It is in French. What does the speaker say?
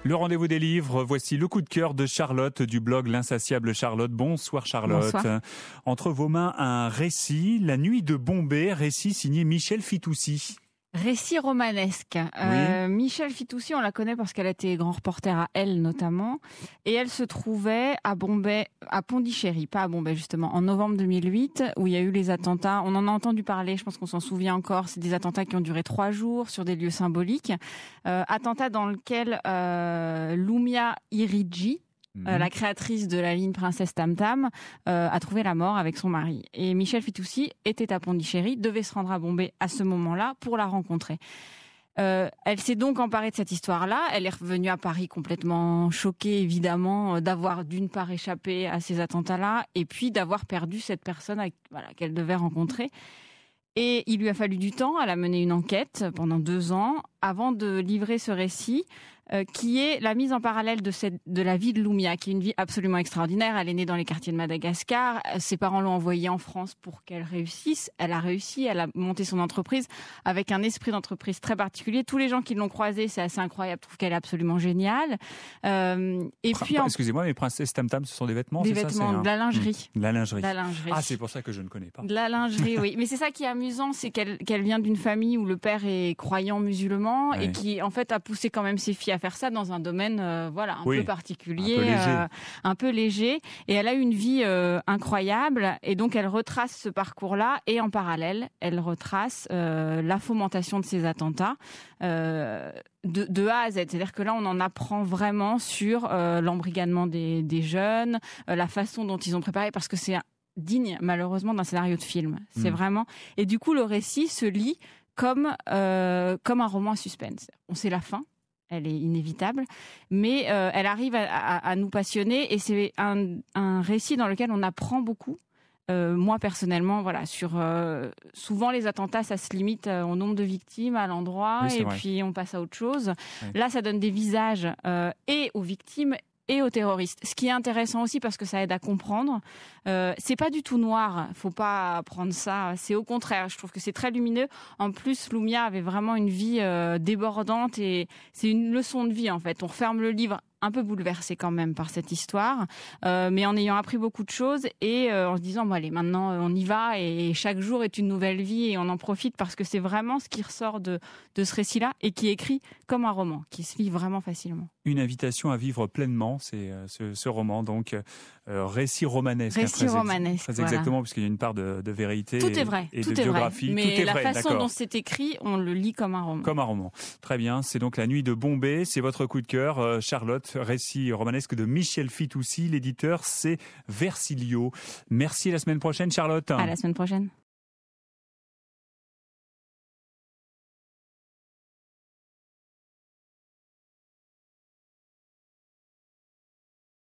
Le rendez-vous des livres, voici le coup de cœur de Charlotte du blog L'Insatiable Charlotte. Bonsoir Charlotte. Bonsoir. Entre vos mains, un récit, La Nuit de Bombay, récit signé Michel Fitoussi. Récit romanesque. Oui. Michel Fitoussi, on la connaît parce qu'elle a été grand reporter à Elle notamment. Et elle se trouvait à Bombay, à Pondichéry, pas à Bombay justement, en novembre 2008, où il y a eu les attentats. On en a entendu parler, je pense qu'on s'en souvient encore. C'est des attentats qui ont duré 3 jours sur des lieux symboliques. Attentats dans lesquels Lumia Iriji, la créatrice de la ligne Princesse Tam Tam, a trouvé la mort avec son mari. Et Michel Fitoussi était à Pondichéry, devait se rendre à Bombay à ce moment-là pour la rencontrer. Elle s'est donc emparée de cette histoire-là. Elle est revenue à Paris complètement choquée, évidemment, d'avoir d'une part échappé à ces attentats-là et puis d'avoir perdu cette personne qu'elle devait rencontrer. Et il lui a fallu du temps. Elle a mené une enquête pendant 2 ans avant de livrer ce récit qui est la mise en parallèle de la vie de Lumia, qui est une vie absolument extraordinaire. Elle est née dans les quartiers de Madagascar. Ses parents l'ont envoyée en France pour qu'elle réussisse. Elle a réussi. Elle a monté son entreprise avec un esprit d'entreprise très particulier. Tous les gens qui l'ont croisée, c'est assez incroyable, trouvent qu'elle est absolument géniale. Excusez-moi, mais Princesse Tam Tam, ce sont des vêtements, des c'est vêtements, ça, de la lingerie. De la lingerie. De la lingerie. Ah, c'est pour ça que je ne connais pas. De la lingerie, oui. Mais c'est ça qui est amusant, c'est qu'elle vient d'une famille où le père est croyant musulman et qui, en fait, a poussé quand même ses filles à faire ça dans un domaine, un peu particulier, un peu léger. Et elle a eu une vie incroyable. Et donc, elle retrace ce parcours-là. Et en parallèle, elle retrace la fomentation de ces attentats de A à Z. C'est-à-dire que là, on en apprend vraiment sur l'embrigadement des jeunes, la façon dont ils ont préparé, parce que c'est digne, malheureusement, d'un scénario de film. C'est vraiment... Et du coup, le récit se lit comme un roman à suspense. On sait la fin. Elle est inévitable, mais elle arrive à nous passionner et c'est un récit dans lequel on apprend beaucoup. Moi personnellement, sur souvent les attentats, ça se limite au nombre de victimes, à l'endroit, et puis on passe à autre chose. Oui. Là, ça donne des visages et aux victimes et aux terroristes. Ce qui est intéressant aussi parce que ça aide à comprendre. C'est pas du tout noir, faut pas prendre ça. C'est au contraire, je trouve que c'est très lumineux. En plus, Lumia avait vraiment une vie débordante et c'est une leçon de vie en fait. On referme le livre un peu bouleversé quand même par cette histoire, mais en ayant appris beaucoup de choses et en se disant, bon allez, maintenant on y va et chaque jour est une nouvelle vie et on en profite parce que c'est vraiment ce qui ressort de ce récit-là et qui est écrit comme un roman, qui se lit vraiment facilement. Une invitation à vivre pleinement, c'est ce roman, donc récit romanesque. Récit romanesque, très exactement, puisqu'il y a une part de vérité tout est vrai, et tout de est biographie. Vrai. Mais tout est la vrai, façon dont c'est écrit, on le lit comme un roman. Comme un roman. Très bien, c'est donc La Nuit de Bombay, c'est votre coup de cœur, Charlotte, récit romanesque de Michel Fitoussi. L'éditeur, c'est Versilio. Merci, à la semaine prochaine, Charlotte. À la semaine prochaine.